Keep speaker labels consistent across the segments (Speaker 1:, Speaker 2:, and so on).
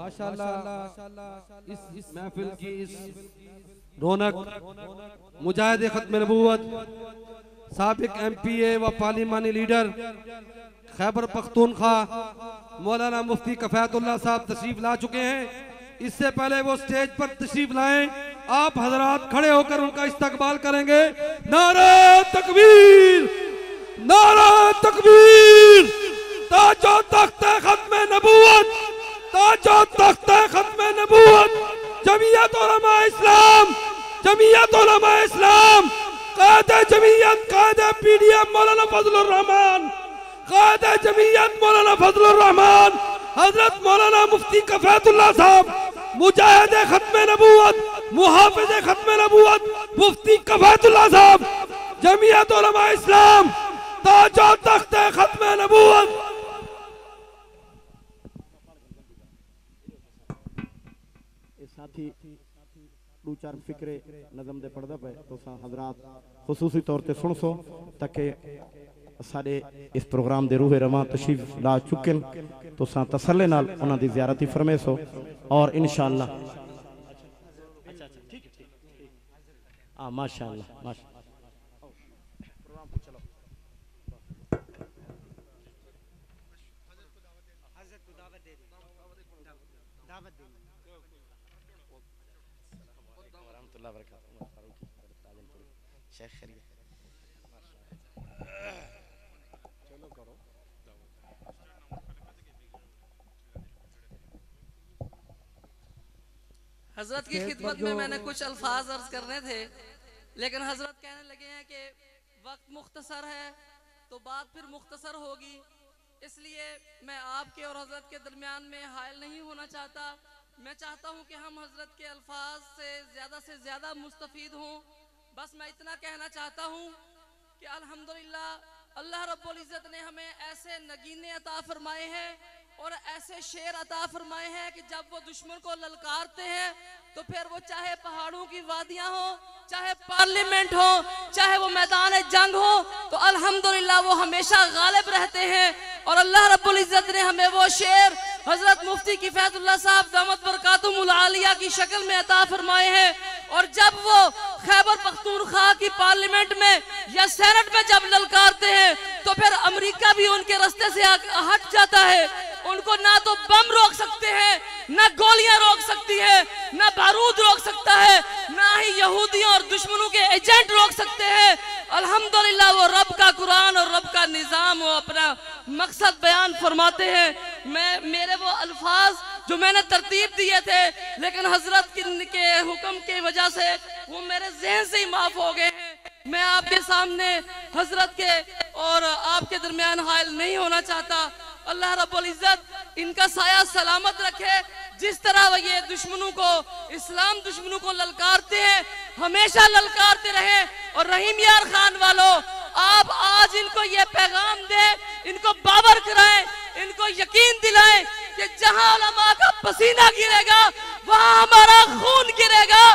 Speaker 1: माशाअल्लाह इस महफिल की इस रौनक मुजाहिद खत्म नबूवत साबिक MPA व पार्लिमानी लीडर खैबर पख्तूनख्वा मौलाना मुफ्ती कफायतुल्लाह साहब तशरीफ ला चुके हैं। इससे पहले वो स्टेज पर तशरीफ लाएं, आप हजरात खड़े होकर उनका इस्तकबाल करेंगे। नारा तकबीर, नारा तकबीर। ताजो तख्ते खत्म नबूवत, ताजो तख्ते खत्म नबूवत जमीयत उलमा इस्लाम, जमीयत उलमा इस्लाम, कायदे जमीयत कायदे PDM मौलाना फजलुर रहमान, कायदे जमीयत मौलाना फजलुर रहमान, हजरत मौलाना मुफ्ती कफायतुल्लाह साहब, मुजाहिद खत्म नबूवत, मुहाफिज खत्म नबूवत मुफ्ती कफायतुल्लाह साहब, जमीयत उलमा इस्लाम, ताजो तख्ते खत्म नबूवत।
Speaker 2: साथी दो चार फिक्रे नज़म दे पढ़दा पे तो हजरात खुसूसी तौर पे सुन सो ताकि सारे इस प्रोग्राम दे रूहे रवां तशरीफ ला चुके तो तसल्ले नाल उन्हां दी ज़ियारत फरमे सो और इंशाअल्लाह माशाअल्लाह माशा
Speaker 3: हजरत की खिदमत में मैंने कुछ अल्फाज अर्ज करने थे, लेकिन हजरत कहने लगे हैं कि वक्त मुख्तसर है तो बात फिर मुख्तसर होगी, इसलिए मैं आपके और हजरत के दरमियान में हायल नहीं होना चाहता। मैं चाहता हूं कि हम हजरत के अल्फाज से ज़्यादा मुस्तफीद हों। बस मैं इतना कहना चाहता हूं कि अल्हम्दुलिल्लाह अल्लाह रब्बुल इज़्ज़त ने हमें ऐसे नगीने अता फरमाए हैं और ऐसे शेर अता फरमाए हैं कि जब वो दुश्मन को ललकारते हैं तो फिर वो चाहे पहाड़ों की वादियां हो, चाहे पार्लियामेंट हो, चाहे वो मैदान जंग हो, तो अल्हम्दुलिल्लाह वो हमेशा गालिब रहते हैं। और अल्लाह रब्बुल इज़्ज़त ने हमें वो शेर हजरत मुफ्ती किफ़ायतुल्लाह साहब दामत बरकातुहुल आलिया की शक्ल में अता फरमाए हैं। और जब वो खैबर पख्तूनख्वा की पार्लियामेंट में या सेनेट में जब ललकारते हैं तो फिर अमेरिका भी उनके रास्ते से हट जाता है। उनको ना तो बम रोक सकते हैं, ना गोलियां रोक सकती है, ना बारूद रोक सकता है, ना ही यहूदियों और दुश्मनों के एजेंट रोक सकते हैं। अल्हम्दुलिल्लाह वो रब का कुरान और रब का निज़ाम वो अपना मकसद बयान फरमाते हैं। मेरे वो अल्फाज जो मैंने तरतीब दिए थे, लेकिन हजरत के हुक्म की वजह से वो मेरे जहन से ही माफ हो गए हैं। मैं आपके सामने हजरत के और आपके दरमियान हायल नहीं होना चाहता। अल्लाह रब्बुल इज़्ज़त इनका साया सलामत रखे। जिस तरह वो ये दुश्मनों को, इस्लाम दुश्मनों को ललकारते हैं, हमेशा ललकारते रहे। और रहीम यार खान वालों, आप आज इनको ये पैगाम दें, इनको बावर कराएं, इनको यकीन दिलाएं कि जहां उलमा का पसीना गिरेगा वहां हमारा खून गिरेगा।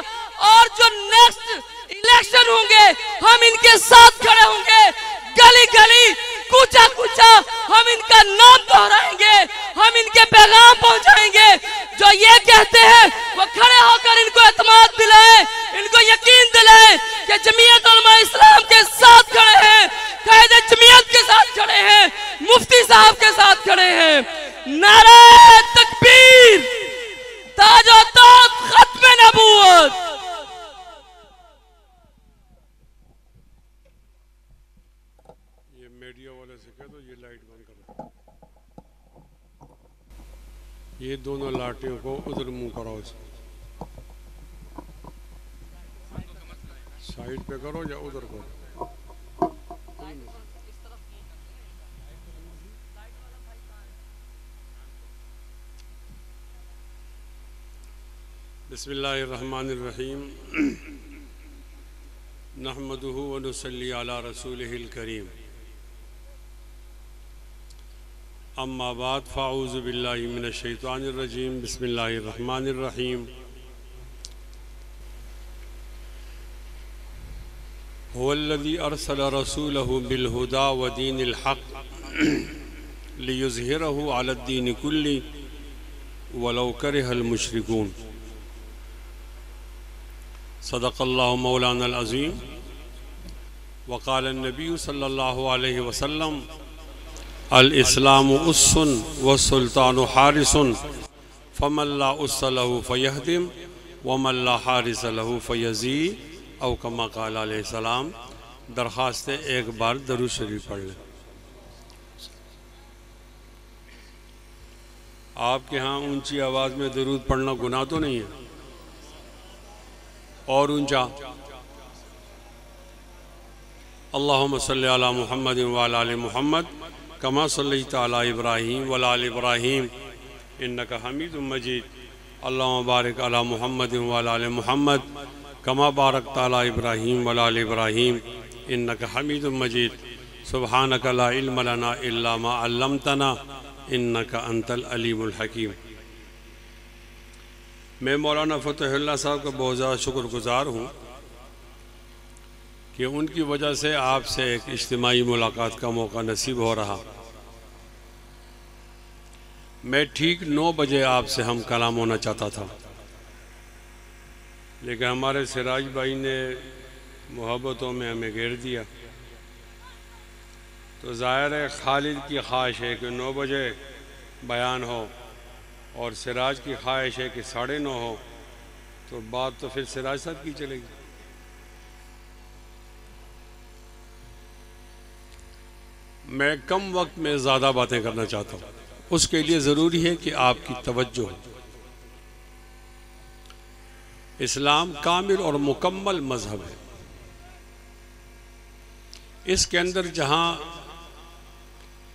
Speaker 3: और जो नेक्स्ट इलेक्शन होंगे हम इनके साथ खड़े होंगे, गली गली कूचा कूचा हम इनका नाम दोहराएंगे, हम इनके पैगाम पहुंचाएंगे। जो ये कहते हैं वो खड़े होकर इनको एतमाद दिलाएं, इनको यकीन दिलाएं कि जमीयत उलमा इस्लाम के साथ खड़े हैं, कायदे जमीयत के साथ खड़े हैं, मुफ्ती साहब के साथ खड़े हैं। नारा तकबीर, ताजो ताज खत्म नबूवत।
Speaker 4: मीडिया वाले से कह दो ये लाइट बंद करो, ये दोनों लाटियों को उधर मुंह कराओ, साइड पे करो या उधर करो। बिस्मिल्लाहिर्रहमानिर्रहीम। नहमदुहु व नुसल्ली अला रसूलिहिल करीम। अम्मा बाद फ़ाऊज़ु बिल्लाहि मिनश शैतानिर रजीम। बिस्मिल्लाहिर्रहमानिर्रहीम। हुवल्लज़ी अरसल रसूलहु बिलहुदा व दीनिल हक़ लियुज़हिरहु अलद्दीनि कुल्ली वलौ करिहल मुशरिकून। सदक़ल्लाहु मौलाना अज़ीम। वक़ाल नबी सल्लल्लाहु अलैहि वसल्लम अल इस्लामु उस्सुन व सुल्तानु हारिसुन फमन ला उस्स लहु फयहदिम व मन ला हारिस लहु फयज़ी औ कमा क़ाल अलैहिस्सलाम। दरख्वास्त है एक बार दरूद शरीफ पढ़ लें। आपके यहाँ ऊंची आवाज़ में दरूद पढ़ना गुनाह तो नहीं है? और ऊंचा अल्लाहुम्मा सल्ली अला मुहम्मद व अला आलि मुहम्मद कमा सल्लैता अला इब्राहीम व अला आलि इब्राहीम इन्नका हमीदुम मजीद। अल्लाहुम्मा बारिक अला मुहम्मद व अला आलि मुहम्मद कमा बारकता अला इब्राहीम व अला आलि इब्राहीम इन्नका हमीदुम मजीद। सुब्हानका ला इल्म लना इल्ला मा अल्लमतना इन्नका अंतल अलीमुल हकीम। मैं मौलाना फ़तहुल्लाह साहब का बहुत ज़्यादा शुक्रगुज़ार हूँ कि उनकी वजह से आपसे एक इज्तिमाई मुलाकात का मौका नसीब हो रहा। मैं ठीक 9 बजे आपसे हम कलाम होना चाहता था, लेकिन हमारे सिराज भाई ने मोहब्बतों में हमें घेर दिया। तो ज़ाहिर है खालिद की ख्वाहिश है कि 9 बजे बयान हो और सिराज की ख्वाहिश है कि 9:30 हो, तो बात तो फिर सिराज साहब की चलेगी। मैं कम वक्त में ज़्यादा बातें करना चाहता हूँ, उसके लिए ज़रूरी है कि आपकी तवज्जो हो। इस्लाम कामिल और मुकम्मल मज़हब है। इसके अंदर जहाँ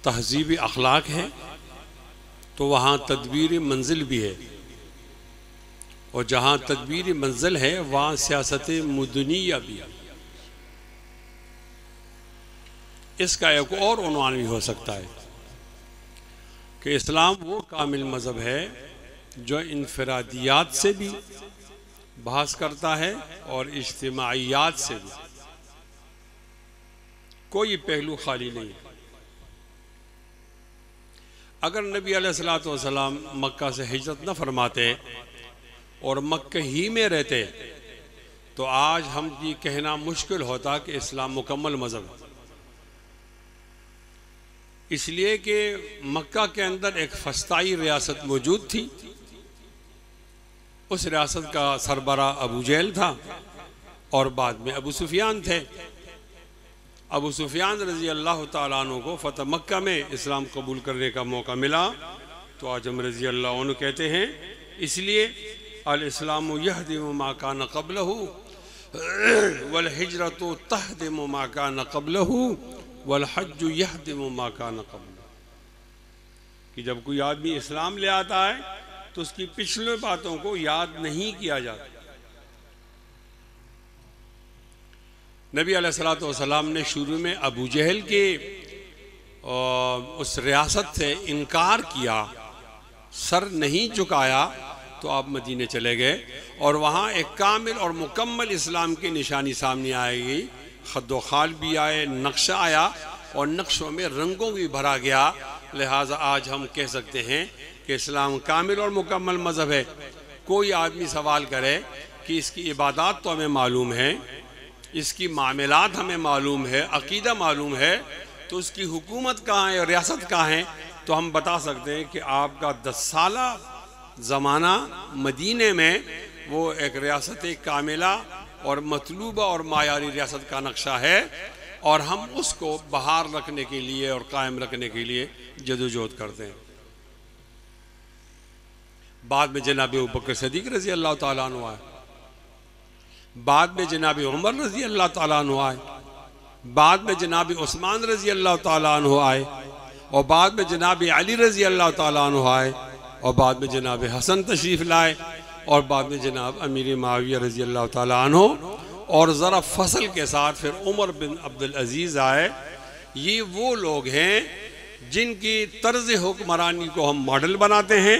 Speaker 4: तहज़ीब अखलाक है तो वहाँ तदबीर मंजिल भी है, और जहाँ तदबीर मंजिल है वहाँ सियासत मुदनिया भी है। इसका एक और उन्वान भी हो सकता है कि इस्लाम वो कामिल मज़हब है जो इनफरादियात से भी बहस करता है और इज्तिमाइयात से भी। कोई पहलू खाली नहीं है। अगर नबी अलैहिस्सलातु वस्सलाम मक्का से हिजरत न फरमाते और मक्के ही में रहते तो आज हम ये कहना मुश्किल होता कि इस्लाम मुकम्मल मज़हब है। इसलिए कि मक्का के अंदर एक फस्ताई रियासत मौजूद थी। उस रियासत का सरबरा अबू जहल था और बाद में अबू सुफियान थे। अबू सुफियान रज़ी अल्लाह तआला अन्हु को फ़तह मक्का में इस्लाम कबूल करने का मौका मिला, तो आज हम रज़ी अल्लाह अन्हु कहते हैं। इसलिए अल इस्लामु यहदिमु मा कान क़ब्लहु वल हिजरतु तहदिमु मा कान क़ब्लहु वल हज्जु यहदिमु मा कान क़ब्लहु। कि जब कोई आदमी इस्लाम ले आता है तो उसकी पिछले बातों को याद नहीं किया जाता। नबी अलैहिस्सलातु वस्सलाम ने शुरू में अबू जहल के उस रियासत से इनकार किया, सर नहीं झुकाया, तो आप मदीने चले गए और वहाँ एक कामिल और मुकम्मल इस्लाम की निशानी सामने आएगी। खद्दो खाल भी आए, नक्शा आया और नक्शों में रंगों भी भरा गया। लिहाजा आज हम कह सकते हैं कि इस्लाम कामिल और मुकम्मल मज़हब है। कोई आदमी सवाल करे कि इसकी इबादत तो हमें मालूम है, इसकी मामलात हमें मालूम है, अकीदा मालूम है, तो उसकी हुकूमत कहाँ है और रियासत कहाँ है, तो हम बता सकते हैं कि आपका 10 साला ज़माना मदीने में वो एक रियासत कामिला और मतलूबा और मायारी रियासत का नक्शा है, और हम उसको बहार रखने के लिए और कायम रखने के लिए जदोजहद करते हैं। बाद में जनाब अबू बकर सिद्दीक़ रज़ी अल्लाह ताला अन्हु आए, बाद में जनाब उमर रज़ी अल्लाह ताला अन्हु आए, बाद में जनाब उस्मान रज़ी अल्लाह ताला अन्हु आए, और बाद में जनाब अली रज़ी अल्लाह ताला अन्हु आए, और बाद में जनाब हसन तशरीफ़ लाए, और बाद में जनाब अमीर मुआविया रज़ी अल्लाह ताला अन्हु, और ज़रा फसल के साथ फिर उमर बिन अब्दुल अज़ीज़ आए। ये वो लोग हैं जिनकी तर्ज हुक्मरानी को हम मॉडल बनाते हैं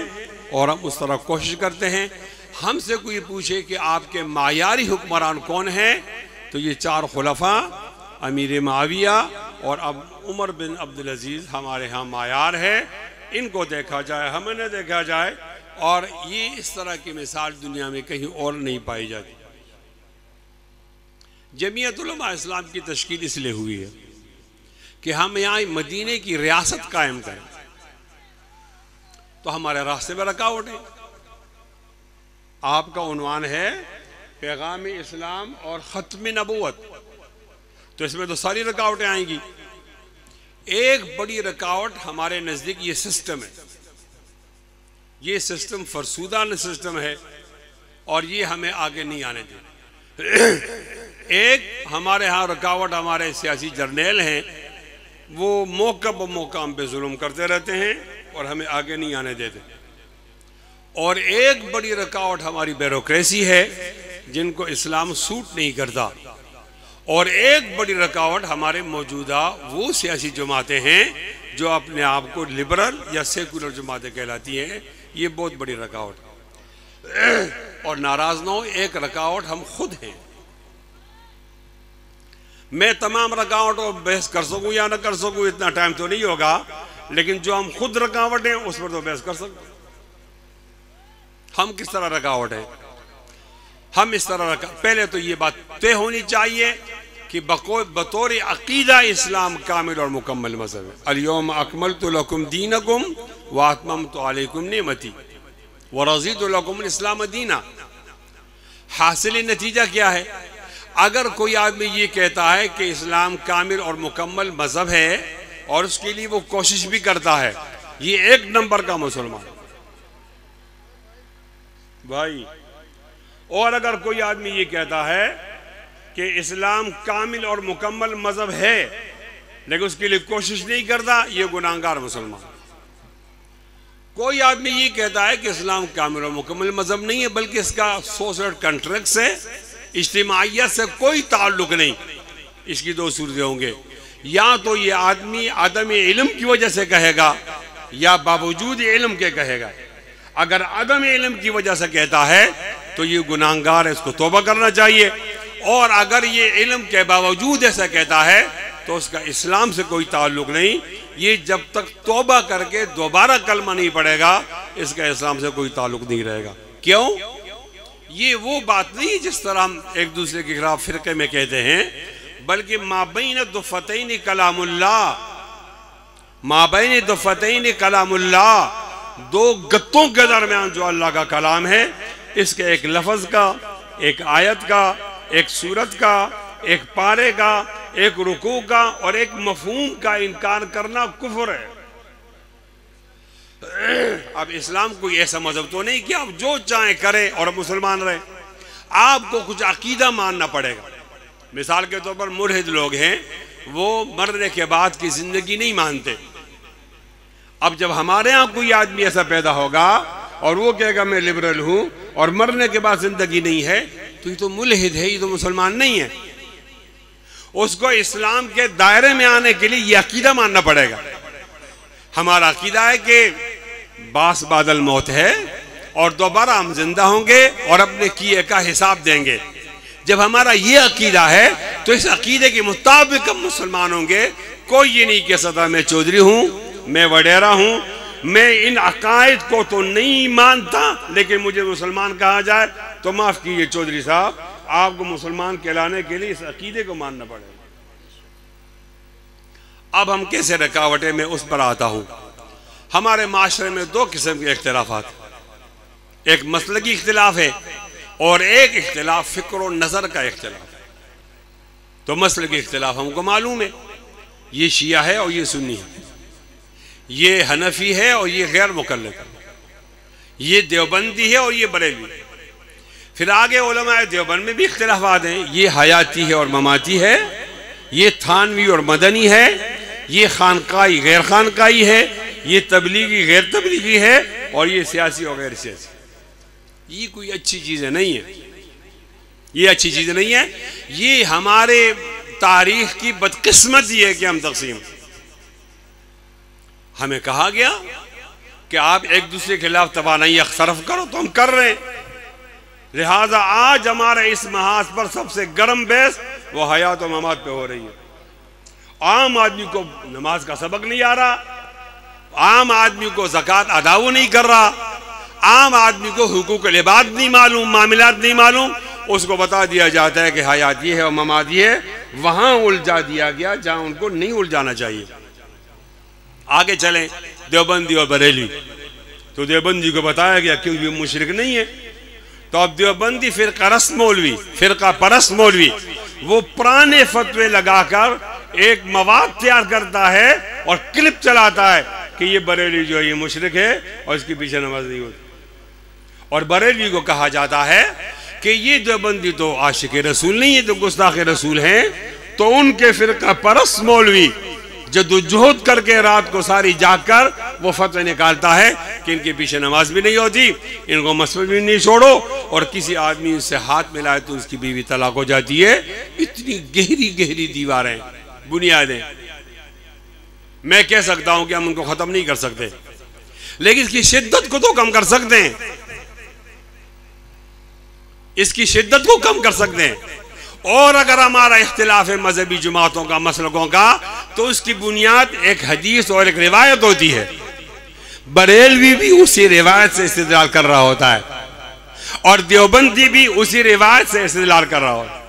Speaker 4: और हम उस तरह कोशिश करते हैं। हमसे कोई पूछे कि आपके मायारी हुक्मरान कौन है, तो ये 4 खुलफा अमीर मुआविया और अब उमर बिन अब्दुल अज़ीज़ हमारे यहाँ मायार है। इनको देखा जाए, हमें न देखा जाए और ये इस तरह की मिसाल दुनिया में कहीं और नहीं पाई जाती। जमीयत उलमा इस्लाम की तश्कील इसलिए हुई है कि हम यहाँ मदीने की रियासत कायम करें, तो हमारे रास्ते में रुकावट है। आपका उन्वान है पैगाम इस्लाम और ख़त्म नबूवत, तो इसमें तो सारी रुकावटें आएंगी। एक बड़ी रुकावट हमारे नज़दीक ये सिस्टम है, ये सिस्टम फरसूदा सिस्टम है और ये हमें आगे नहीं आने दे। एक हमारे यहाँ रुकावट हमारे सियासी जर्नेल हैं, वो मौका ब मौका हम पे जुल्म करते रहते हैं और हमें आगे नहीं आने देते। और एक बड़ी रुकावट हमारी ब्यूरोक्रेसी है जिनको इस्लाम सूट नहीं करता। और एक बड़ी रुकावट हमारे मौजूदा वो सियासी जमातें हैं जो अपने आप को लिबरल या सेकुलर जमातें कहलाती हैं। ये बहुत बड़ी रुकावट। और नाराज न हो, एक रुकावट हम खुद हैं। मैं तमाम रुकावट और बहस कर सकूं या ना कर सकूं, इतना टाइम तो नहीं होगा, लेकिन जो हम खुद रुकावट हैं उस पर तो बहस कर सकते। हम किस तरह रुकावट है? हम इस तरह पहले तो ये बात तय होनी चाहिए कि बतौर अकीदा इस्लाम कामिल और मुकम्मल मज़हब है। अल-यौम अकमलतु लकुम दीनकुम व अतममतु अलैकुम निअमती व रज़ीतु लकुम इस्लाम दीना। हासिल नतीजा क्या है? अगर कोई आदमी ये कहता है कि इस्लाम कामिल और मुकम्मल मज़हब है और उसके लिए वो कोशिश भी करता है, ये एक नंबर का मुसलमान भाई। और अगर कोई आदमी ये कहता है कि इस्लाम कामिल और मुकम्मल मज़हब है लेकिन उसके लिए कोशिश नहीं करता, ये गुनाहगार मुसलमान। कोई आदमी ये कहता है कि इस्लाम कामिल और मुकम्मल मज़हब नहीं है बल्कि इसका सोशल कॉन्ट्रैक्ट से, इज्तिमाइयत से कोई ताल्लुक नहीं, इसकी दो सूरतें होंगे। या तो ये आदमी अदम इल्म की वजह से कहेगा या बावजूद इल्म के कहेगा। अगर अदम इल्म की वजह से कहता है तो ये गुनाहगार है, इसको तौबा करना चाहिए। और अगर ये इल्म के बावजूद ऐसा कहता है तो उसका इस्लाम से कोई ताल्लुक नहीं। ये जब तक तौबा करके दोबारा कलमा नहीं पड़ेगा, इसका इस्लाम से कोई ताल्लुक नहीं रहेगा। क्यों? ये वो बात नहीं जिस तरह हम एक दूसरे के खिलाफ फिरके में कहते हैं, बल्कि माबैन दुफ़तैन कलामुल्लाह, माबैन दुफ़तैन कलामुल्लाह, दो गत्तों के दरमियान जो अल्लाह का कलाम है, इसके एक लफ्ज़ का, एक आयत का, एक सूरत का, एक पारे का, एक रुकू का और एक मफहूम का इनकार करना कुफ्र है। अब इस्लाम कोई ऐसा मजहब तो नहीं कि आप जो चाहे करें और मुसलमान रहे। आपको कुछ अकीदा मानना पड़ेगा। मिसाल के तौर पर मुल्हिद लोग हैं, वो मरने के बाद की जिंदगी नहीं मानते। अब जब हमारे यहाँ कोई आदमी ऐसा पैदा होगा और वो कहेगा मैं लिबरल हूं और मरने के बाद जिंदगी नहीं है, तो ये तो मुल्हिद है, ये तो मुसलमान नहीं है। उसको इस्लाम के दायरे में आने के लिए ये अकीदा मानना पड़ेगा। हमारा अकीदा है कि बास बादल मौत है और दोबारा हम जिंदा होंगे और अपने किए का हिसाब देंगे। जब हमारा ये अकीदा है तो इस अकीदे के मुताबिक हम मुसलमान होंगे। कोई ये नहीं कह सकता मैं चौधरी हूं, मैं वडेरा हूं, मैं इन अकायद को तो नहीं मानता लेकिन मुझे मुसलमान कहा जाए तो माफ कीजिए चौधरी साहब, आपको मुसलमान कहलाने के लिए इस अकीदे को मानना पड़ेगा। अब हम कैसे रुकावटें, मैं उस पर आता हूं। हमारे माशरे में दो किस्म के इख्तिलाफात, एक मसलकी इख्तिलाफ है और एक इख्तिलाफ फिक्र और नजर का इख्तिलाफ है। तो मसलकी इख्तिलाफ हमको मालूम है, ये शिया है और ये सुन्नी है, ये हनफी है और ये गैर मुकल्लद है, ये देवबंदी है और ये बरेलवी है। फिर आगे उलमाए देवबंद में भी इख्तिलाफात हैं, ये हयाती है और ममाती है, ये थानवी और मदनी है, ये खानकाई गैर खानकाई है, ये तबलीगी गैर तबलीगी है और ये सियासी और गैर सियासी। ये कोई अच्छी चीज़ें नहीं है, ये अच्छी चीज़ नहीं है। ये हमारे तारीख की बदकिस्मती है कि हम तकसीम, हमें कहा गया कि आप एक दूसरे के खिलाफ तवानाई अख्तरफ करो तो हम कर रहे हैं। लिहाजा आज हमारे इस महाज पर सबसे गर्म बहस वो हयात और ममात पे हो रही है। आम आदमी को नमाज का सबक नहीं आ रहा, आम आदमी को ज़कात अदा वो नहीं कर रहा, आम आदमी को हुकूक इबाद नहीं मालूम, मामलात नहीं मालूम, उसको बता दिया जाता है कि हयात ये है और ममात ये है, वहां उलझा दिया गया जहां उनको नहीं उलझाना चाहिए। आगे चलें, देवबंदी और बरेली। तो देवबंदी को बताया गया क्यों ये मुशरिक नहीं है। तो अब देवबंदी फिरका परस्त मौलवी वो पुराने फतवे लगाकर एक मवाद तैयार करता है और क्लिप चलाता है कि ये बरेली जो है ये मुशरिक है और इसके पीछे नमाज नहीं होती। और बरेली को कहा जाता है कि ये देवबंदी तो आशिक रसूल नहीं है, तो गुस्ताख रसूल हैं। तो उनके फिरका परस्त मौलवी जद्दोजहद करके रात को सारी जागकर वो फतवा निकालता है कि इनके पीछे नमाज भी नहीं होती, इनको मसजिद भी नहीं छोड़ो, और किसी आदमी से हाथ मिलाए तो उसकी बीवी तलाक हो जाती है। इतनी गहरी गहरी दीवारें, बुनियादें। मैं कह सकता हूं कि हम उनको खत्म नहीं कर सकते, लेकिन इसकी शिद्दत को तो कम कर सकते हैं, इसकी शिद्दत को कम कर सकते हैं। और अगर हमारा इख्तिलाफ है मजहबी जमातों का, मसलकों का, तो उसकी बुनियाद एक हदीस और एक रिवायत होती है। बरेलवी भी उसी रिवायत से इस्तेदलाल कर रहा होता है और देवबंदी भी उसी रिवायत से इस्तेदलाल कर रहा होता है।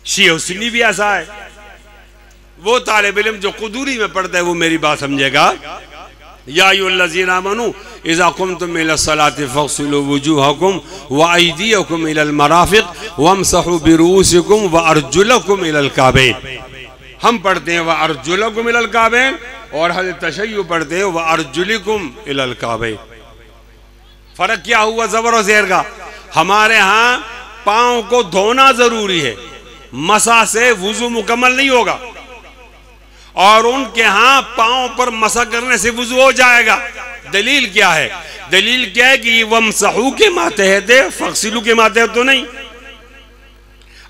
Speaker 4: शिया सुन्नी भी ऐसा है। वो तालिब इल्म जो कुदूरी में पढ़ता है वो मेरी बात समझेगा। या अय्युहल्लज़ीना आमनू इज़ा कुमतुम इला सलाति फ़ग़सिलू वुजूहकुम व अयदियकुम इलल मराफ़िक़ वमसहू बिरूसिकुम व अर्जुलकुम इलल काबैन। हम पढ़ते हैं व अर्जुलकुम इलल काबैन, और हज़रत तशय्युअ पढ़ते हैं व अर्जुलिकुम इलल काबैन। फर्क क्या हुआ ज़बर और ज़ेर का? हमारे यहाँ पाँव को धोना जरूरी है, मसा से वुजू मुकम्मल नहीं होगा, और उनके यहां पांव पर मसा करने से वुजू हो जाएगा। दलील क्या है? दलील क्या है कि वमसहू के मातहत है, फगसिलू के मातहत तो नहीं।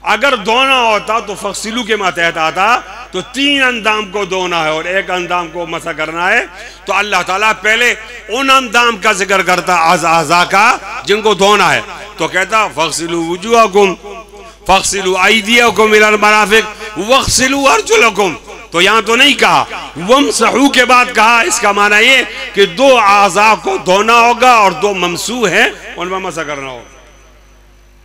Speaker 4: अगर धोना होता तो फगसिलू के मातहत आता, तो 3 अंदाम को धोना है और 1 अंदाम को मसा करना है। तो अल्लाह ताला पहले उन अंदाम का जिक्र करता, आज़ा का, जिनको धोना है, तो कहता फगसिलू वुजूहकुम फगसिलू अयदियकुम इलल मराफ़िक़ वगसिलू अर्जुलकुम। तो यहां तो नहीं कहा, वमसहू के बाद कहा। इसका माना ये कि 2 आज़ा को धोना होगा और 2 ममसूह हैं उनमें मसा करना होगा।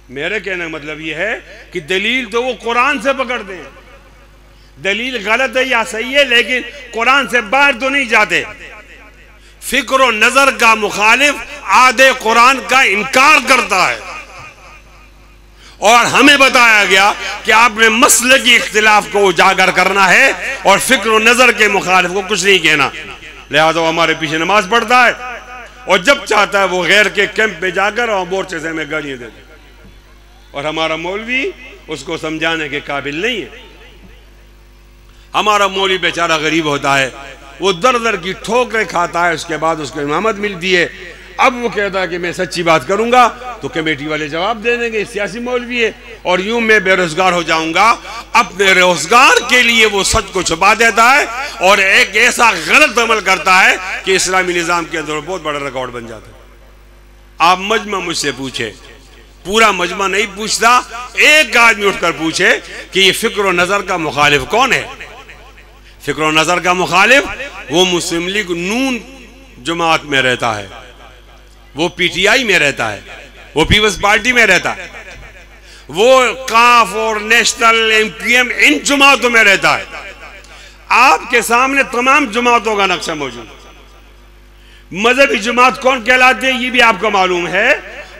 Speaker 4: मेरे कहने का मतलब ये है कि दलील तो वो कुरान से पकड़ते हैं। दलील गलत है या सही है, लेकिन कुरान से बाहर तो नहीं जाते। फिक्र और नजर का मुखालिफ आधे कुरान का इनकार करता है, और हमें बताया गया कि आपने मसले की इख्तिलाफ को उजागर करना है और फिक्र और नजर के मुखालिफ को कुछ नहीं कहना। लिहाजा हमारे पीछे नमाज पढ़ता है और जब चाहता है वो गैर के कैंप पे जाकर और मोर्चे से हमें गालियां देते, और हमारा मौलवी उसको समझाने के काबिल नहीं है। हमारा मौलवी बेचारा गरीब होता है, वो दर दर की ठोकरें खाता है, उसके बाद उसको इमामत मिलती है। अब वो कहता है कि मैं सच्ची बात करूंगा, तो कमेटी वाले जवाब दे देंगे सियासी मौलवी है, और यूं मैं बेरोजगार हो जाऊंगा। अपने रोजगार के लिए वो सच को छुपा देता है और एक ऐसा गलत अमल करता है कि इस्लामी निजाम के अंदर बहुत बड़ा रिकॉर्ड बन जाता है। आप मजमा मुझसे पूछे, पूरा मजमा नहीं पूछता, एक आदमी उठकर पूछे कि ये फिक्र और नजर का मुखालिफ कौन है। फिक्र और नजर का मुखालिफ वो मुस्लिम लीग नून जमात में रहता है, वो पीटीआई में रहता है, वो पीपल्स पार्टी में रहता है, वो काफ और नेशनल एमपीएम इन जमातों में रहता है। आपके सामने तमाम जमातों का नक्शा मौजूद। मजहबी जमात कौन कहलाते हैं ये भी आपको मालूम है,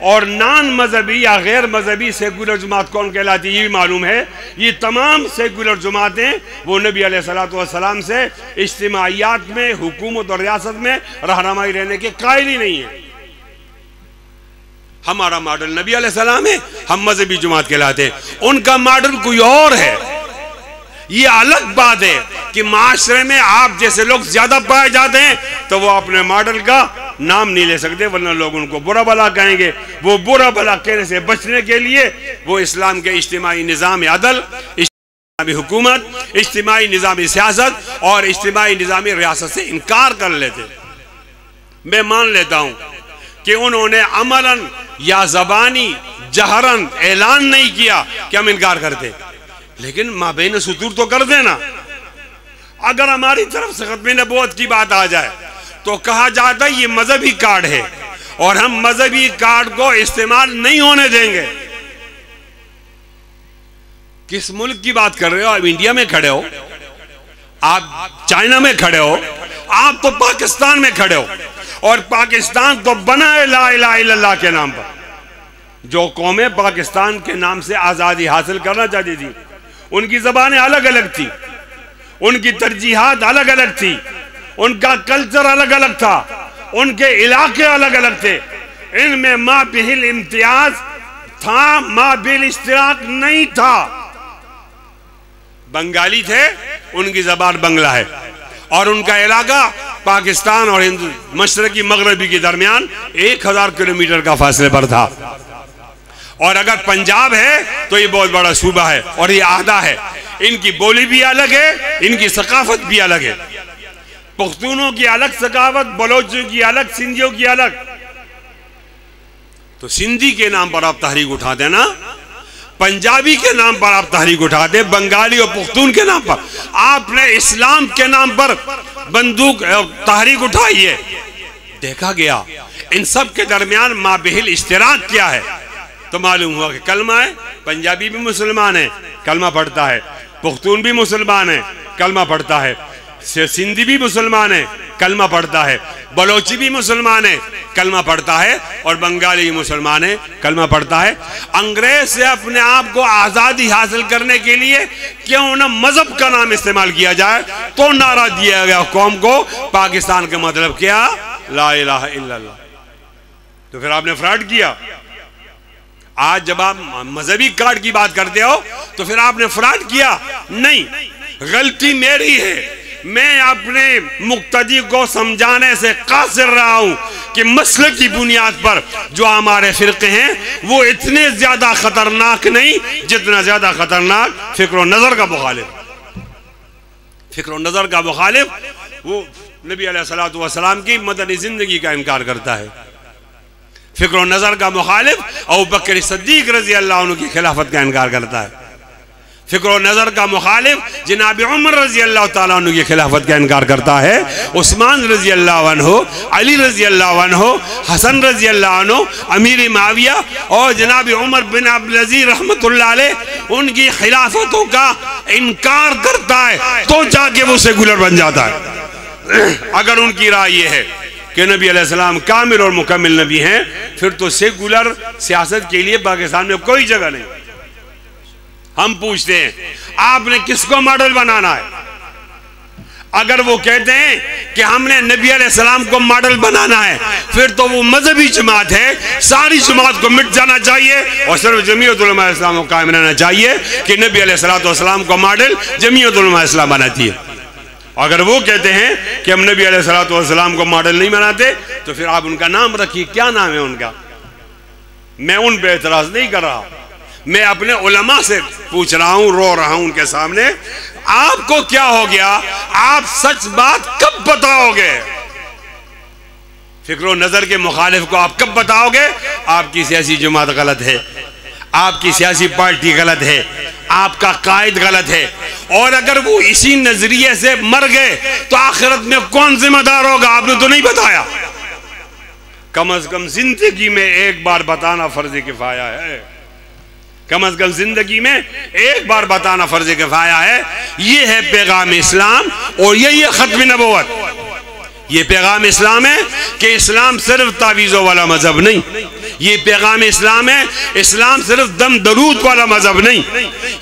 Speaker 4: और नान मजहबी या गैर मजहबी सेकुलर जमात कौन कहलाती है ये भी मालूम है। ये तमाम सेकुलर जमातें वो नबी अलैहिस्सलातु वस्सलाम से इज्तिमाइयात में, हुकूमत और रियासत में रहनुमाई रहने के कायल ही नहीं है। हमारा मॉडल नबी अलैहिस्सलाम है, हम मजहबी जमात कहलाते हैं। उनका मॉडल कोई और है। ये अलग बात है कि माशरे में आप जैसे लोग ज्यादा पाए जाते हैं तो वो अपने मॉडल का नाम नहीं ले सकते, वरना लोग उनको बुरा भला कहेंगे। वो बुरा भला कहने से बचने के लिए वो इस्लाम के इज्तिमाई निज़ाम अदल, इज्तिमाई हुकूमत, इज्तिमाई निज़ाम सियासत और इज्तिमाई निज़ाम रियासत से इनकार कर लेते। मैं मान लेता हूं कि उन्होंने अमलन या ज़बानी जहरन ऐलान नहीं किया कि हम इनकार करते, लेकिन माबैन सुतूर तो कर देना। अगर हमारी तरफ से खत्म नबूवत की बात आ जाए तो कहा जाता है ये मजहबी कार्ड है, और हम मजहबी कार्ड को इस्तेमाल नहीं होने देंगे। किस मुल्क की बात कर रहे हो? आप इंडिया में खड़े हो, आप चाइना में खड़े हो, आप तो पाकिस्तान में खड़े हो, और पाकिस्तान तो बना है ला इलाहा इल्लल्लाह के नाम पर। जो कौमें पाकिस्तान के नाम से आज़ादी हासिल करना चाहती थी, उनकी ज़बानें अलग अलग थी, उनकी तरजीहात अलग अलग थी, उनका कल्चर अलग अलग था, उनके इलाके अलग अलग थे। इनमें मा बिहिल इम्तियाज था, मा बिल इश्तिराक नहीं था। बंगाली थे, उनकी ज़बान बंगला है, और उनका इलाका पाकिस्तान और हिंदू मशरकी मगरबी के दरमियान 1000 किलोमीटर का फासले पर था। और अगर पंजाब है तो ये बहुत बड़ा सूबा है और ये आधा है। इनकी बोली भी अलग है, इनकी सकाफत भी अलग है। पख्तूनों की अलग सकाफत, बलोचों की अलग, सिंधियों की अलग। तो सिंधी के नाम पर आप तहरीक उठाते ना, पंजाबी के नाम पर आप तहरीक उठाते, बंगाली और पख्तून के नाम पर। आपने इस्लाम के नाम पर बंदूक तहरीक उठाई है। देखा गया इन सब के दरमियान माबिहिल इश्तिराक क्या है, तो मालूम हुआ कि कलमा है। पंजाबी भी मुसलमान है, कलमा पढ़ता है। पख्तून भी मुसलमान है, कलमा पढ़ता है। सिंधी भी मुसलमान है, कलमा पढ़ता है। बलोची भी मुसलमान है, कलमा पढ़ता है। और बंगाली भी मुसलमान है, कलमा पढ़ता है। अंग्रेज से अपने आप को आज़ादी हासिल करने के लिए क्यों ना मजहब का नाम इस्तेमाल किया जाए, तो नारा दिया गया कौम को, पाकिस्तान का मतलब क्या, ला इलाहा इल्लल्लाह। तो फिर आपने फ्रॉड किया। आज जब आप मजहबी कार्ड की बात करते हो तो फिर आपने फ्रॉड किया। नहीं, गलती मेरी है। मैं अपने मुक्तदी को समझाने से कासिर रहा हूं कि मसले की बुनियाद पर जो हमारे फिरके हैं वो इतने ज्यादा खतरनाक नहीं जितना ज्यादा खतरनाक फिक्र नजर का मुखालिफ। फिक्र नजर का मुखालिफ वो नबी अलैहिस्सलातु वस्सलाम की मदनी जिंदगी का इनकार करता है। फिक्र नजर का मुखालिफ अबू बकर सिद्दीक रजी अल्लाह अन्हु की खिलाफत का इनकार करता है। फिक्र नजर का मुखालिफ जनाब उमर रजी अल्लाह तआला अन्हु की खिलाफत का इनकार करता है। उस्मान रजी अल्लाह अन्हु, अली रजी अल्लाह अन्हु, हसन रजी अल्लाह अन्हु, अमीर माविया और जनाब उमर बिन अब्दुल अजीज रहमतुल्लाह अलैह उनकी खिलाफतों का इनकार करता है, तो जाके वो सेकुलर बन जाता है। अगर उनकी राय ये है कि नबी अलैहिस्सलाम कामिल और मुकम्मिल नबी हैं, फिर तो सेकुलर सियासत के लिए पाकिस्तान में कोई जगह नहीं। हम पूछते हैं आपने किसको मॉडल बनाना है? अगर वो कहते हैं कि हमने नबी अलैहिस्सलाम को मॉडल बनाना है, फिर तो वो मजहबी जमात है, सारी जमात को मिट जाना चाहिए और सिर्फ जमीयत उलमा इस्लाम को कायम रहना चाहिए कि नबी अलैहिस्सलाम को मॉडल जमीयत उलमा इस्लाम बनाती है। अगर वो कहते हैं कि हम नबी अलैहिस्सलाम को मॉडल नहीं बनाते, तो फिर आप उनका नाम रखिए। क्या नाम है उनका? मैं उन पे एतराज नहीं कर रहा, मैं अपने उलमा से पूछ रहा हूं, रो रहा हूं उनके सामने। आपको क्या हो गया? आप सच बात कब बताओगे? फिक्र नजर के मुखालिफ को आप कब बताओगे? आपकी सियासी जमात गलत है, आपकी सियासी पार्टी गलत है, आपका कायद गलत है। और अगर वो इसी नजरिए से मर गए तो आखिरत में कौन जिम्मेदार होगा? आपने तो नहीं बताया। कम से कम जिंदगी में एक बार बताना फर्ज किफाया है। कम से कम जिंदगी में एक बार बताना फर्ज किफाया है। ये है पैगाम इस्लाम और यही है खत्म नबुव्वत। ये पैगाम इस्लाम है कि इस्लाम सिर्फ तावीज़ों वाला मजहब नहीं। ये पैगाम इस्लाम है, इस्लाम सिर्फ दम दरूद वाला मजहब नहीं।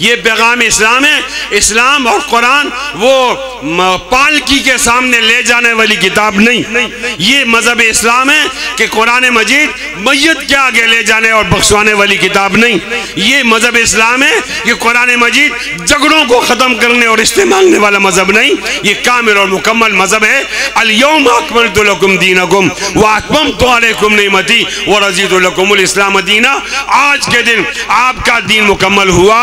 Speaker 4: ये पैगाम इस्लाम है, इस्लाम और कुरान वो पालकी के सामने ले जाने वाली किताब नहीं। ये मजहब इस्लाम है कि कुरान मजीद मैयत के आगे ले जाने और बख्शवाने वाली किताब नहीं। ये मजहब इस्लाम है कि कुरान मजीद झगड़ों को खत्म करने और रिश्ते मांगने वाला मजहब नहीं। ये कामिल और मुकम्मल मजहब है। अल-यौम अकमलतु लकुम दीनकुम व अतममतु अलैकुम निअमती व रज़ीतु लकुमुल इस्लाम दीना। आज के दिन आपका दीन मुकम्मल हुआ।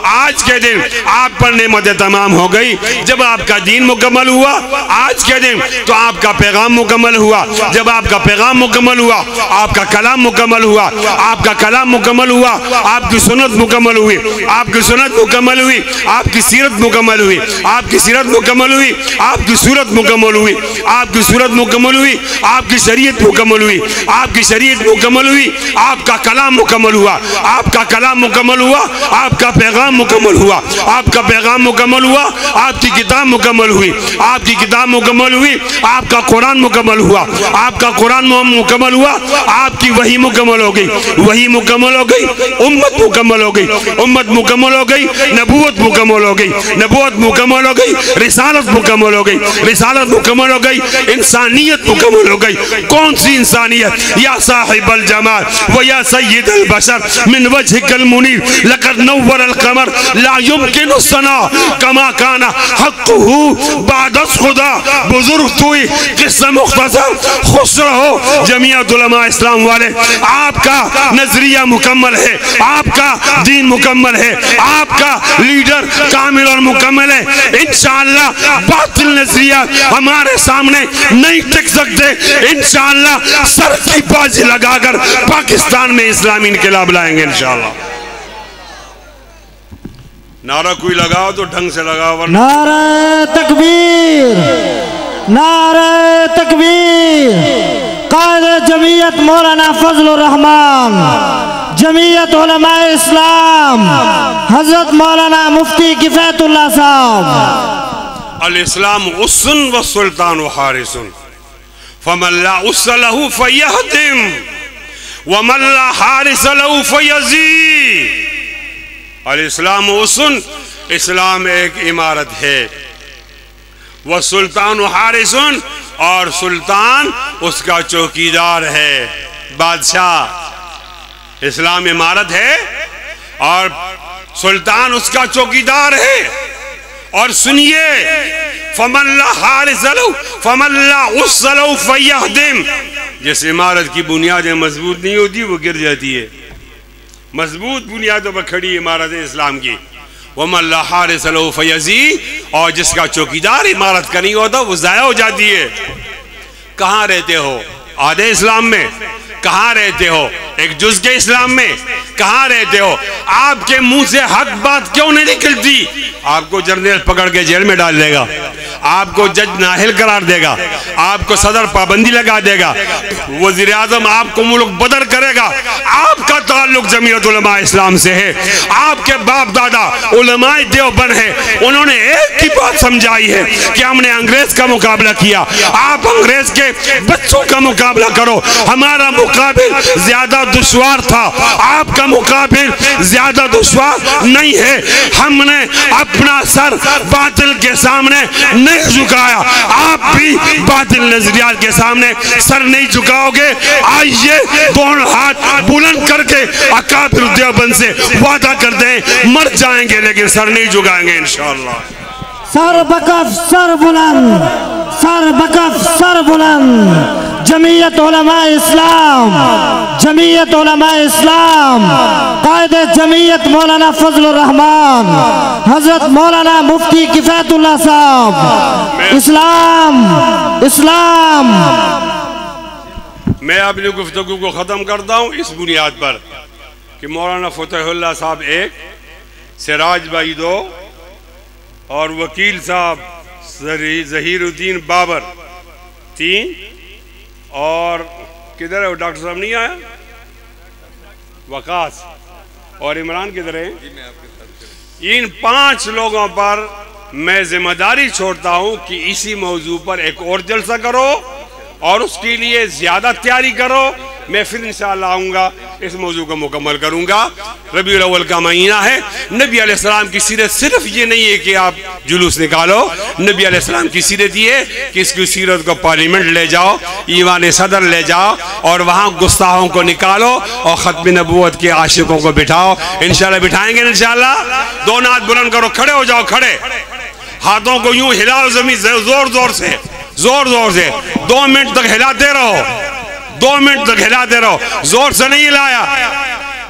Speaker 4: आज के दिन आप पर नेमतें तमाम हो गई। जब आपका दीन मुकम्मल हुआ आज के दिन, तो आपका पैगाम मुकम्मल हुआ। जब आपका पैगाम मुकम्मल हुआ, आपका कलाम मुकम्मल हुआ। आपका कलाम मुकम्मल हुआ, आपकी सुन्नत मुकम्मल हुई। आपकी सुन्नत मुकम्मल हुई, आपकी सीरत मुकम्मल हुई। आपकी सीरत मुकम्मल हुई, आपकी सूरत मुकम्मल हुई। आपकी सूरत मुकम्मल हुई, आपकी शरीयत मुकम्मल हुई, आपकी शरीयत मुकम्मल हुई, आपका कलाम मुकम्मल हुआ, आपका कलाम मुकम्मल हुआ, आपका पैगाम मुकम्मल हुआ, आपका पैगाम मुकम्मल हुआ, आपकी किताब मुकम्मल हुई, आपकी किताब मुकम्मल हुई, आपका कुरान मुकम्मल हुआ, आपका कुरान मुकम्मल हुआ, आपकी वही मुकम्मल हो गई, वही मुकम्मल हो गई, उम्मत मुकम्मल हो गई, उम्मत मुकम्मल हो गई, नबूवत मुकम्मल हो गई, नबूवत मुकम्मल हो गई, रिसालत मुकम्मल हो गई, रिसालत मुकम्मल हो गई, इंसानियत मुकम्मल हो गई। कौन सी इंसानियत? या साहिबल जमाल व या सय्यदल बशर मिन वजहिकल मुनीर लक़द नव्वरल कमर ला युमकिनु सना कमा काना हक़्क़ुहु बादस खुदा बुजुर्ग तुई किस्सा मुख्तसर खुश रहो जमीयत उलमा इस्लाम वाले। आपका नजरिया मुकम्मल है, आपका दीन मुकम्मल है, आपका लीडर कामिल और मुकम्मल है। इंशाअल्लाह बातिल नजरिया हमारे सामने नहीं टिक सकते। इंशाअल्लाह सर की बाजी लगाकर पाकिस्तान में इस्लामी इनकलाब लाएंगे इंशाअल्लाह। नारा कोई लगाओ तो ढंग से लगाओ, वरना
Speaker 5: नारे तकबीर, नारे तकबीर। कायदे जमीयत मौलाना फजलुर रहमान, जमीयत उलमा इस्लाम हजरत मौलाना मुफ्ती किफायतुल्लाह साहब।
Speaker 4: अल इस्लाम उस्सन व सुल्तान व हारिसन फमल्ला उस्सलहु फयहदिम व मल्ला हारिसलहु फयज़ी। अल इस्लाम उस्सन, इस्लाम एक इमारत है, वह सुल्तान व हारिसन, और सुल्तान उसका चौकीदार है, बादशाह। इस्लाम इमारत है और सुल्तान उसका चौकीदार है। और सुनिए, फमल्ला हारिसलहु फमल्ला उस्सलहु फयहदिम। जिस इमारत की बुनियादें मजबूत नहीं होती वो गिर जाती है। मजबूत बुनियादों पर खड़ी इमारत है इस्लाम की। वमल्ला हारिसलहु फयज़ी, और जिसका चौकीदार इमारत का नहीं होता वो ज़ाया हो जाती है। कहाँ रहते हो? आधे इस्लाम में। कहाँ रहते हो? एक जुज़ के इस्लाम में। कहाँ रहते हो? आपके मुंह से हक बात क्यों नहीं निकलती? आपको जर्नल पकड़ के जेल में डाल देगा, आपको जज नाहिल करार देगा, आपको सदर पाबंदी लगा देगा, वज़ीर आज़म आपको मुल्क बदर करेगा। आपका ताल्लुक जमीयत उलमा इस्लाम से है। आपके बाप दादा उलमाए देवबंद है, उन्होंने एक ही बात समझाई है कि हमने अंग्रेज का मुकाबला किया, आप अंग्रेज के बच्चों का मुकाबला करो। हमारा मुकाबिल ज्यादा दुश्वार था, आपका मुकाबिल ज्यादा दुश्वार नहीं है। हमने अपना सर बातिल के सामने नहीं झुकाया, आप भी बातिल नजरियात के सामने सर नहीं झुकाओगे। आइए दोनों हाथ बुलंद करके अकाबिर देवबंद से वादा कर दें, मर जाएंगे लेकिन सर नहीं झुकाएंगे इंशाअल्लाह।
Speaker 5: सर बकफ सर बुलंद, सर बकफ सर बुलंद। जमीयत उलमा इस्लाम, जमीयत उलमा इस्लाम, कायदे जमीयत मौलाना फजलुर रहमान, हजरत मौलाना मुफ्ती किफायतुल्लाह साहब। इस्लाम, इस्लाम।
Speaker 4: मैं अपनी गुफ्तगू को ख़त्म करता हूँ इस बुनियाद पर कि मौलाना फतेहुल्लाह साहब 1, सिराज भाई 2, और वकील साहब ज़हीरुद्दीन बाबर 3, और किधर है वो डॉक्टर साहब नहीं आया, वकास, और इमरान किधर है? इन 5 लोगों पर मैं जिम्मेदारी छोड़ता हूं कि इसी मौजू पर एक और जलसा करो और उसके लिए ज्यादा तैयारी करो। मैं फिर इंशाअल्लाह आऊँगा, इस मौजू को मुकम्मल करूँगा। रबीउल अव्वल का महीना है। नबी अलैहिस्सलाम की सीरत सिर्फ ये नहीं है कि आप जुलूस निकालो, नबी अलैहिस्सलाम की सीरत ये है कि इसकी सीरत को पार्लियामेंट ले जाओ, ईवान सदर ले जाओ और वहाँ गुस्ताहों को निकालो और ख़त्म नबूवत के आशिकों को बिठाओ। इंशाअल्लाह बिठाएंगे इंशाअल्लाह। दोनों हाथ बुलंद करो, खड़े हो जाओ, खड़े, हाथों को यूं हिलाओ जमीन से, जोर जोर से, जोर जोर से 2 मिनट तक हिलाते रहो, 2 मिनट तक हिलाते रहो, जोर से नहीं हिलाया।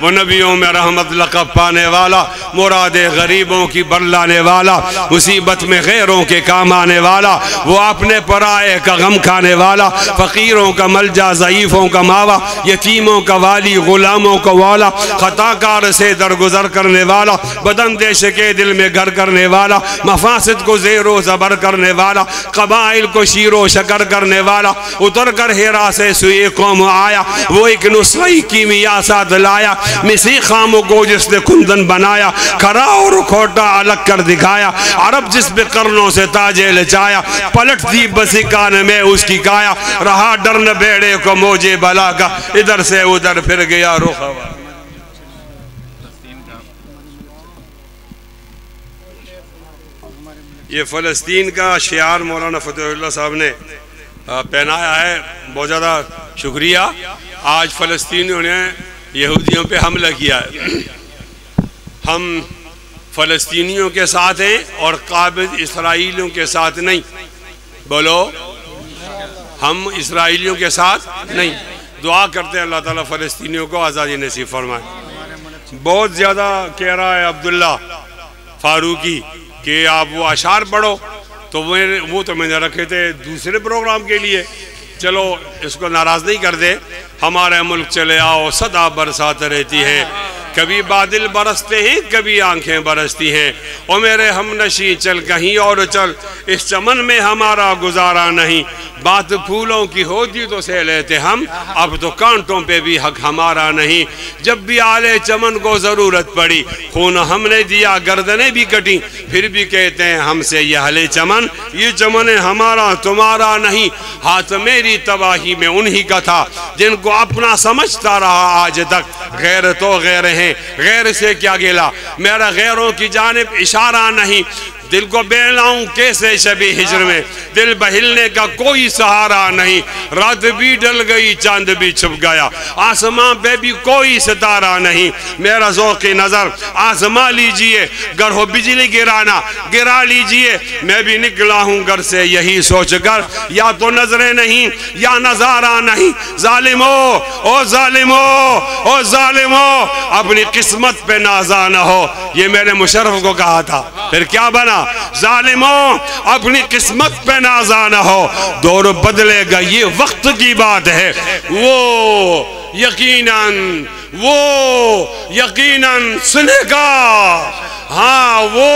Speaker 4: वो नबियों में रहमत लक़ब पाने वाला, मुरादे गरीबों की बरलाने वाला, मुसीबत में गैरों के काम आने वाला, वो अपने पराए का गम खाने वाला, फ़कीरों का मलजा, ज़ईफ़ों का मावा, यतीमों का वाली, गुलामों का वाला, खताकार से दरगुजर करने वाला, बदंदेश के दिल में घर करने वाला, मफासिद को ज़ेरो ज़बर करने वाला, कबाइल को शीरो शकर करने वाला, उतर कर हेरा से सुई कौम आया, वो एक नुस्ख़ा कीमिया साथ लाया, मिसी खामों को जिसने कुंदन बनाया, खरा और खोटा अलग कर दिखाया, अरब जिस पे कर्नों से ताजे लचाया, पलट दी बसी कान में उसकी काया, रहा डर न बेड़े को मोजे बला का, इधर से उधर फिर गया रुखवा। ये फ़लस्तीन का शियार मौलाना फ़तेहुल्लाह साहब ने पहनाया है, बहुत ज़्यादा शुक्रिया। आज फ़लस्तीनियों ने यहूदियों पे हमला किया है, हम फ़लस्तीनियों के साथ हैं और काबिज़ इसराइलियों के साथ नहीं। बोलो, हम इसराइलियों के साथ नहीं। दुआ करते हैं अल्लाह ताला फ़लस्तीनियों को आज़ादी नसीब फरमाए। बहुत ज़्यादा कह रहा है अब्दुल्ला फारूकी कि आप वो अशार पढ़ो, तो वो तो मैंने रखे थे दूसरे प्रोग्राम के लिए। चलो इसको नाराज़ नहीं कर दे। हमारे मुल्क चले आओ सदा बरसात रहती है, कभी बादल बरसते हैं कभी आंखें बरसती हैं। ओ मेरे हमनशी चल कहीं और चल, इस चमन में हमारा गुजारा नहीं। बात फूलों की होती तो सह लेते हम, अब तो कांटों पे भी हक हमारा नहीं। जब भी आले चमन को ज़रूरत पड़ी, खून हमने दिया गर्दनें भी कटी, फिर भी कहते हैं हमसे ये हले चमन, ये चमन हमारा तुम्हारा नहीं। हाथ मेरी तबाही में उन्हीं का था जिनको अपना समझता रहा आज तक। गैर तो गैर हैं, गैर से क्या गिला, मेरा गैरों की जानिब इशारा नहीं। दिल को बेलाऊं कैसे शबी हिजर में, दिल बहिलने का कोई सहारा नहीं। रात भी डल गई चांद भी छुप गया, आसमां पे भी कोई सितारा नहीं। मेरा ज़ौक़ नज़र आजमा लीजिए, गर हो बिजली गिराना गिरा लीजिए। मैं भी निकला हूँ घर से यही सोच कर, या तो नजरें नहीं या नजारा नहीं। जालिमो ओ जालिमो ओ जालिमो, अपनी किस्मत पे नाज़ा न हो, ये मेरे मुशर्रफ को कहा था। फिर क्या बना? जालिमों अपनी किस्मत पे नाज़ा न हो, दौर बदलेगा ये वक्त की बात है। वो यकीनन सुनेगा, हाँ वो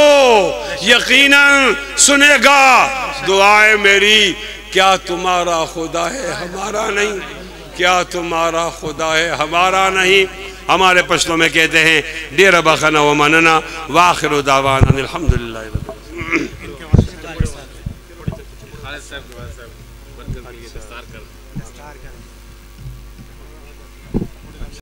Speaker 4: यकीनन सुनेगा दुआएं मेरी। क्या तुम्हारा खुदा है हमारा नहीं? क्या तुम्हारा खुदा है हमारा नहीं? हमारे पश्तों में कहते हैं डेरा बखना व मनना वाखिर दावाना अल्हम्दुलिल्लाह।